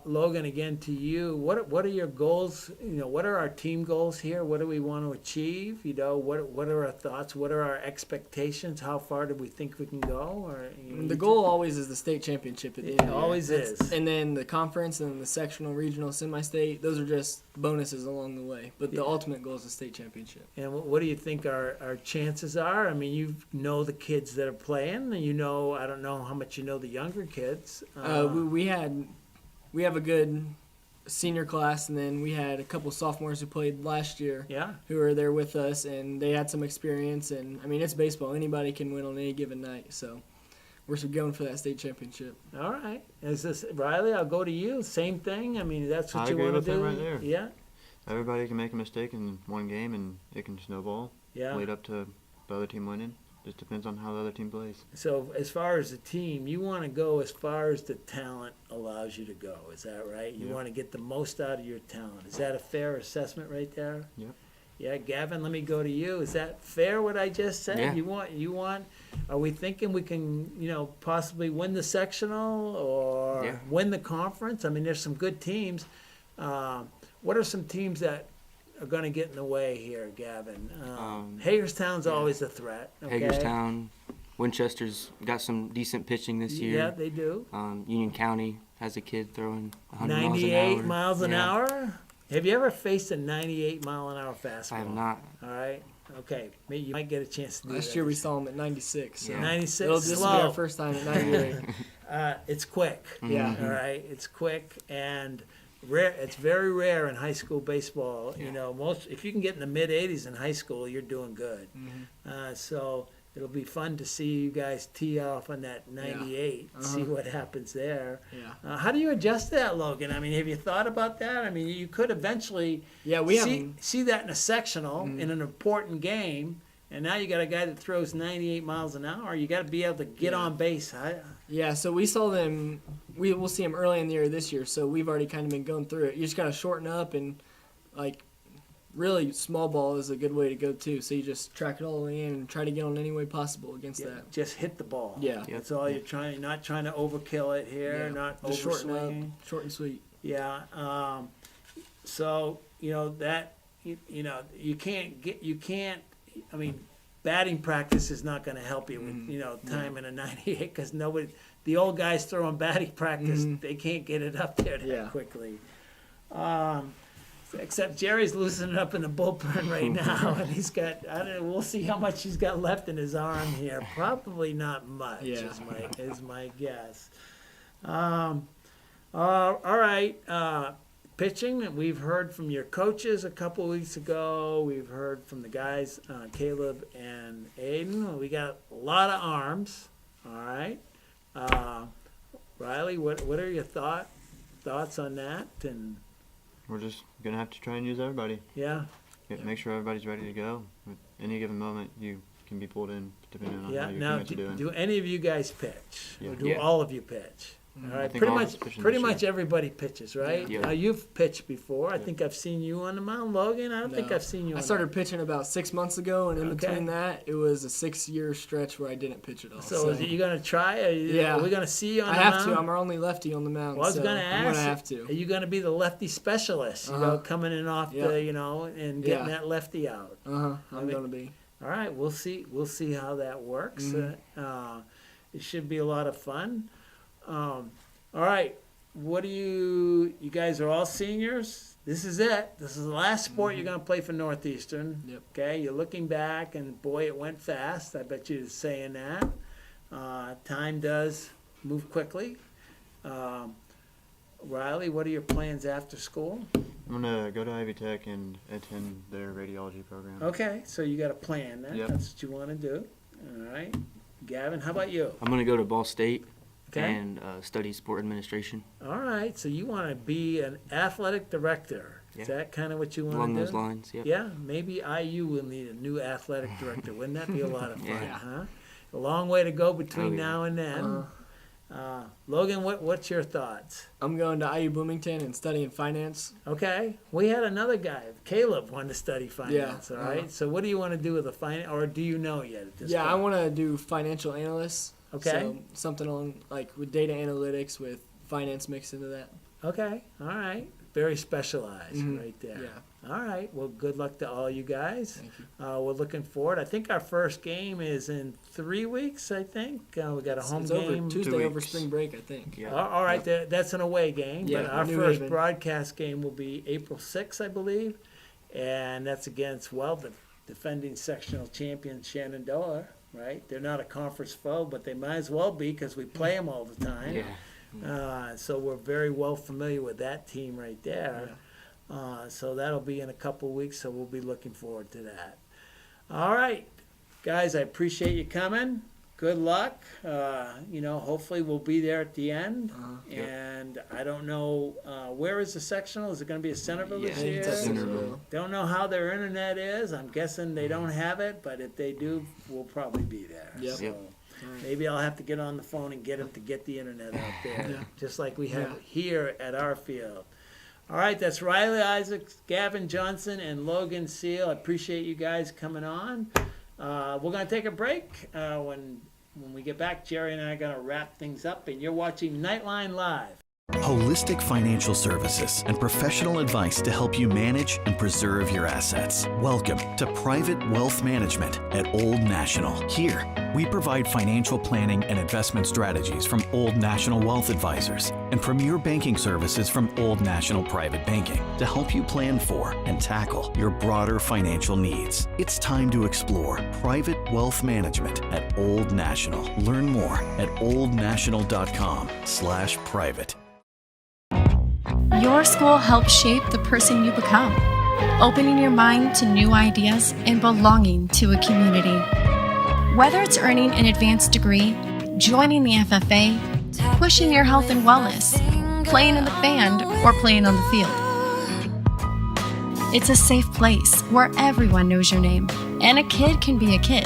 Logan, again to you, what are your goals? What are our team goals here? What do we want to achieve? What are our thoughts? What are our expectations? How far do we think we can go? Or The goal always is the state championship at the end of the year. always is. And then the conference and the sectional, regional, semi-state, those are just bonuses along the way. But the ultimate goal is the state championship. And what do you think our chances are? I mean, you know the kids that are playing, and I don't know how much you know the younger kids. We have a good senior class, and then we had a couple sophomores who played last year. Yeah. Who were there with us, and they had some experience. And I mean, it's baseball; anybody can win on any given night. So we're going for that state championship. All right. Is this Riley? I'll go to you. Same thing. I mean, that's what you want to do. him right there. Yeah. Everybody can make a mistake in one game, and it can snowball. Yeah. Lead up to the other team winning. Just depends on how the other team plays. So as far as the team, you want to go as far as the talent allows you to go. Is that right? You Yep. want to get the most out of your talent. Is that a fair assessment right there? Yep. Yeah, Gavin, let me go to you. Is that fair what I just said? Yeah. You want are we thinking we can, possibly win the sectional or Yeah. win the conference? I mean, there's some good teams. What are some teams that are going to get in the way here, Gavin? Hagerstown's always a threat. Okay? Hagerstown, Winchester's got some decent pitching this year. Yeah, they do. Union County has a kid throwing 100 98 miles an Yeah. hour? Have you ever faced a 98-mile-an-hour fastball? I have not. All right. Okay. Maybe you might get a chance to do Last that. year we saw him at 96. So 96. It'll just be slow. our first time at 98. It's quick. Yeah. All right. It's quick and rare. It's very rare in high school baseball. If you can get in the mid 80s in high school, you're doing good. So it'll be fun to see you guys tee off on that 98 and see what happens there. Yeah. How do you adjust that, Logan? I mean, have you thought about that? I mean, you could eventually see that in a sectional in an important game. And now you got a guy that throws 98 miles an hour. You got to be able to get on base. Yeah, so we saw them. We'll see them early in the year this year. So we've already kind of been going through it. You just got to shorten up and, really small ball is a good way to go too. So you just track it all the way in and try to get on any way possible against that. Just hit the ball. Yeah, that's all you're trying. Not trying to overkill it here. Not just shorten up, overswinging. short and sweet. Yeah. So that you can't. I mean, batting practice is not going to help you with time in a 98 because the old guys throwing batting practice, they can't get it up there that quickly. Except Jerry's loosening up in the bullpen right now, and he's got. We'll see how much he's got left in his arm here. Probably not much. Yeah. is my guess. All right. Pitching, we've heard from your coaches a couple of weeks ago. We've heard from the guys, Caleb and Aiden. We got a lot of arms. All right. Riley, what are your thoughts on that? And we're just going to have to try and use everybody. Yeah. Make sure everybody's ready to go. At any given moment, you can be pulled in depending on how your now, teammates are doing. do any of you guys pitch? Yeah. Or do Yeah. all of you pitch? All I right, think all of us pitching pretty this much year. everybody pitches, right? Yeah. Now you've pitched before. I think I've seen you on the mound, Logan. I don't think No. I've seen you. I on started pitching about 6 months ago, and in Okay. between that, it was a 6-year stretch where I didn't pitch at all. So is it, you going to try? Are we going to see you on I the have mound? to. I'm our only lefty on the mound. Well, I was so going to I'm gonna ask. have to. Are you going to be the lefty specialist? Coming in off Yeah. and getting that lefty out. I'm going to be. All right, we'll see. We'll see how that works. It should be a lot of fun. All right. What do you guys are all seniors? This is it. This is the last sport you're going to play for Northeastern. Yep. Okay, you're looking back, and boy, it went fast. I bet you're saying that. Time does move quickly. Riley, what are your plans after school? I'm gonna go to Ivy Tech and attend their radiology program. Okay, so you got a plan. Yep. That's what you want to do. All right. Gavin, how about you? I'm going to go to Ball State Okay. and study sport administration. All right, so you want to be an athletic director. Is Yeah. that kind of what you want Along to do? those lines, yep. Yeah, maybe IU will need a new athletic director. Wouldn't that be a lot of fun, Yeah. huh? A long way to go between Oh, yeah. now and then. Logan, what's your thoughts? I'm going to IU Bloomington and studying finance. Okay, we had another guy, Caleb, wanted to study finance. Yeah, All right, so what do you want to do with the finance, or do you know yet at this Yeah, point? I want to do financial analyst. Okay. So something along like with data analytics with finance mixed into that. Okay, all right. Very specialized Mhm. right there. Yeah. All right, well, good luck to all you guys. Thank you. We're looking forward. I think our first game is in 3 weeks, I think. We got a home It's game. over Tuesday over spring break, I think. Yeah. All right, that's an away game. Yeah, but our New first Haven. broadcast game will be April 6th, I believe. And that's against, the defending sectional champion Shenandoah, right? They're not a conference foe, but they might as well be because we play them all the time. Yeah. So we're very well familiar with that team right there. So that'll be in a couple weeks, so we'll be looking forward to that. All right, guys, I appreciate you coming. Good luck. Hopefully we'll be there at the end. And I don't know, where is the sectional? Is it going to be at Centerville this Yeah, year? it's at Centerville. Don't know how their internet is. I'm guessing they don't have it, but if they do, we'll probably be there. Yep. So Yep. maybe I'll have to get on the phone and get them to get the internet out there, Yeah. just like we have Yeah. here at our field. All right, that's Riley Isaacs, Gavin Johnson, and Logan Seal. I appreciate you guys coming on. We're going to take a break. When we get back, Jerry and I are going to wrap things up, and you're watching Knightline Live. Holistic financial services and professional advice to help you manage and preserve your assets. Welcome to Private Wealth Management at Old National. Here, we provide financial planning and investment strategies from Old National Wealth Advisors and premier banking services from Old National Private Banking to help you plan for and tackle your broader financial needs. It's time to explore Private Wealth Management at Old National. Learn more at oldnational.com/private. Your school helps shape the person you become, opening your mind to new ideas and belonging to a community. Whether it's earning an advanced degree, joining the FFA, pushing your health and wellness, playing in the band, or playing on the field. It's a safe place where everyone knows your name, and a kid can be a kid.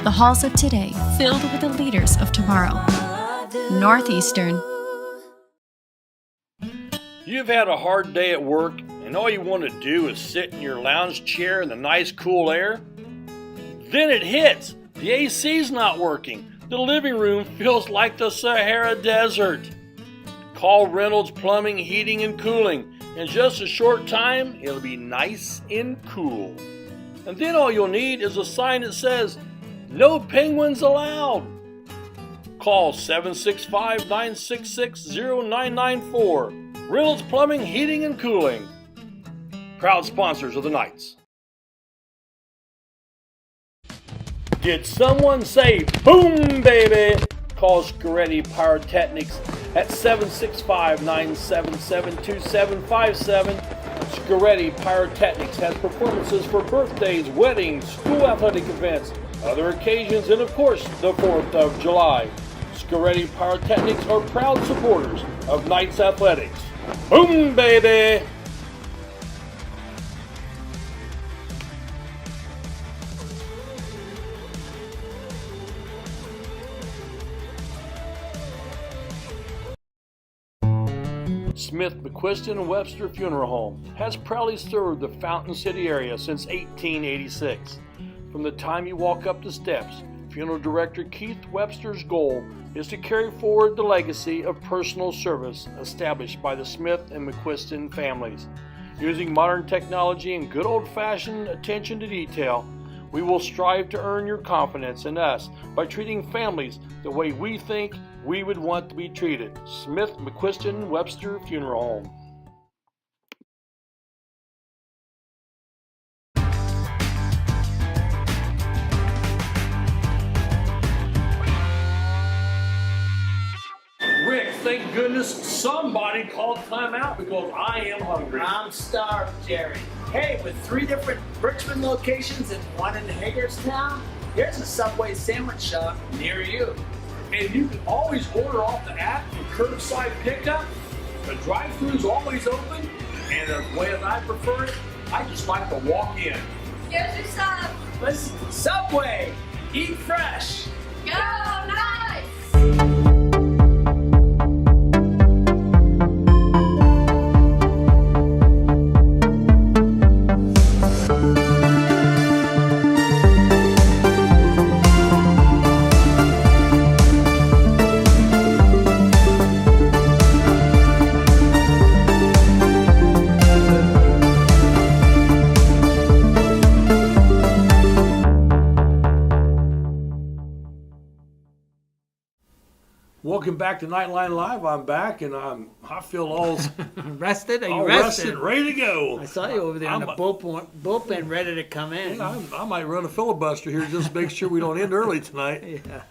The halls of today filled with the leaders of tomorrow. Northeastern. You've had a hard day at work, and all you want to do is sit in your lounge chair in the nice cool air? Then it hits! The AC's not working. The living room feels like the Sahara Desert. Call Reynolds Plumbing, Heating, and Cooling. In just a short time, it'll be nice and cool. And then all you'll need is a sign that says, "No penguins allowed." Call 765-966-0994. Reynolds Plumbing, Heating, and Cooling. Proud sponsors of the Knights. Did someone say boom, baby? Call Scaretti Pyrotechnics at 765-977-2757. Scaretti Pyrotechnics has performances for birthdays, weddings, school athletic events, other occasions, and of course, the 4th of July. Scaretti Pyrotechnics are proud supporters of Knights Athletics. Boom, baby! Smith, McQuiston, and Webster Funeral Home has proudly served the Fountain City area since 1886. From the time you walk up the steps, Funeral Director Keith Webster's goal is to carry forward the legacy of personal service established by the Smith and McQuiston families. Using modern technology and good old-fashioned attention to detail, we will strive to earn your confidence in us by treating families the way we think we would want to be treated. Smith, McQuiston, Webster Funeral Home. Rick thank goodness somebody called timeout because I am hungry. I'm starved, Jerry. Hey, with 3 different Richmond locations and 1 in Hagerstown, here's a Subway sandwich shop near you. And you can always order off the app for curbside pickup. The drive-thru's always open, and the way that I prefer it, I just like to walk in. Here's your sub. Listen to Subway. Eat fresh. Go Knights! Welcome back to Knightline Live. I'm back, and I feel all rested. Are you all rested? ready to go. I saw you over there on the bullpen ready to come in. Yeah, I might run a filibuster here just to make sure we don't end early tonight. Yeah.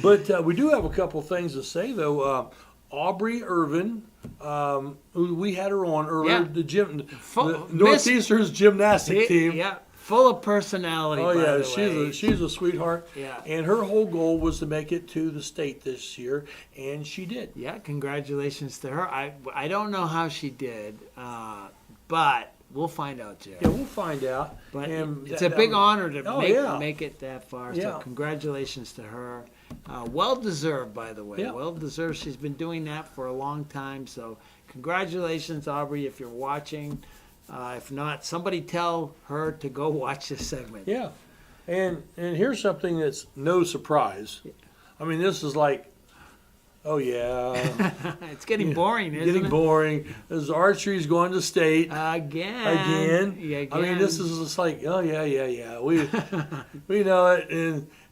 But we do have a couple things to say, though. Aubrey Irvin, who we had her on earlier, Yeah. the Northeastern's gymnastic team. Yeah, full of personality. Oh by yeah, the way. she's a sweetheart. Yeah. And her whole goal was to make it to the state this year, and she did. Yeah, congratulations to her. I don't know how she did, but we'll find out, Jerry. Yeah, we'll find out. But And it's a big honor to Oh, make it that far. Yeah. So congratulations to her. Well deserved, by the way. Yeah. Well deserved. She's been doing that for a long time. So congratulations, Aubrey, if you're watching. If not, somebody tell her to go watch this segment. Yeah, and here's something that's no surprise. I mean, this is like, oh yeah, It's getting boring, isn't getting it? boring. As archery's going to state Again. Yeah, I mean, this is just like, oh yeah. We know it,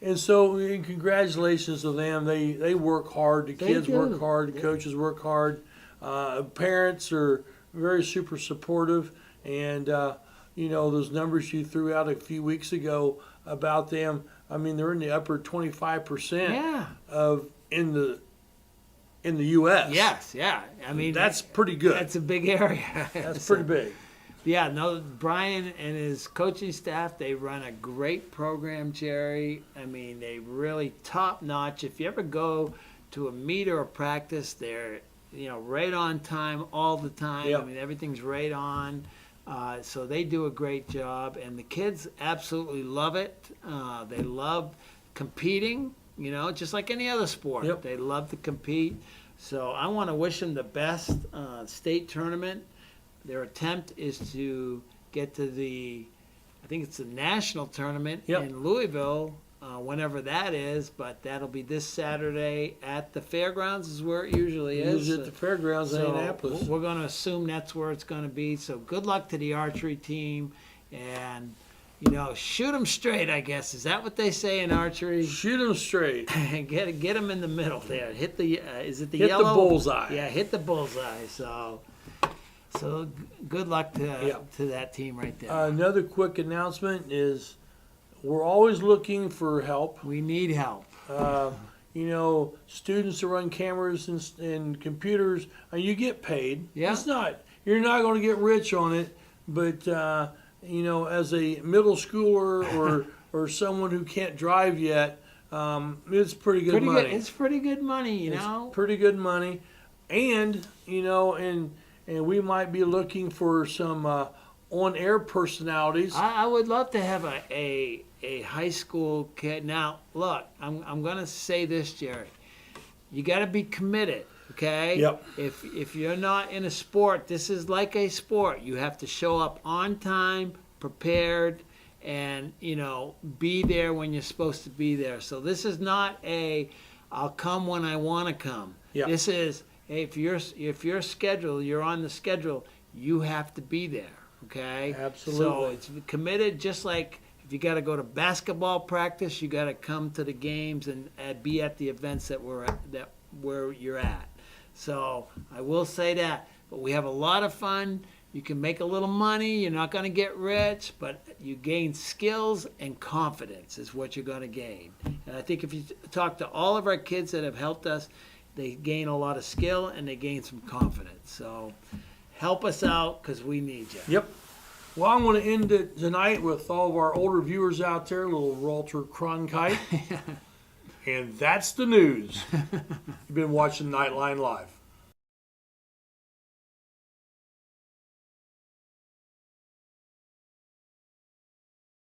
and so congratulations to them. They work hard. The kids work hard. The coaches work hard. Parents are very super supportive, and those numbers you threw out a few weeks ago about them. I mean, they're in the upper 25% of in the U.S. Yes, yeah. I mean, that's pretty good. That's a big area. That's pretty big. Yeah, no, Brian and his coaching staff, they run a great program, Jerry. I mean, they really top notch. If you ever go to a meet or a practice, they're right on time all the time. Yep. I mean, everything's right on. So they do a great job, and the kids absolutely love it. They love competing, just like any other sport. Yep. They love to compete. So I want to wish them the best state tournament. Their attempt is to get to I think it's the national tournament in Louisville, whenever that is, but that'll be this Saturday at the fairgrounds is where it usually is. Usually at the fairgrounds in Indianapolis. We're going to assume that's where it's going to be. So good luck to the archery team, and shoot them straight, I guess. Is that what they say in archery? Shoot them straight. Get them in the middle there. Hit the is it the Hit yellow? the bullseye. Yeah, hit the bullseye. So good luck to that team right there. Another quick announcement is we're always looking for help. We need help. Students that run cameras and computers, you get paid. Yeah. You're not going to get rich on it, but as a middle schooler or someone who can't drive yet, it's pretty good money. It's pretty good money, It's pretty good money, and and we might be looking for some on-air personalities. I would love to have a high school kid. Now, look, I'm going to say this, Jerry. You got to be committed, okay? Yep. If you're not in a sport, this is like a sport. You have to show up on time, prepared, and be there when you're supposed to be there. So this is not I'll come when I want to come. Yep. This is if you're scheduled, you're on the schedule, you have to be there, okay? Absolutely. So it's committed, just like if you got to go to basketball practice, you got to come to the games and be at the events where you're at. So I will say that, but we have a lot of fun. You can make a little money. You're not going to get rich, but you gain skills and confidence is what you're going to gain. And I think if you talk to all of our kids that have helped us, they gain a lot of skill, and they gain some confidence. So help us out because we need you. Yep. Well, I'm going to end it tonight with all of our older viewers out there, little Walter Cronkite. And that's the news. You've been watching Knightline Live.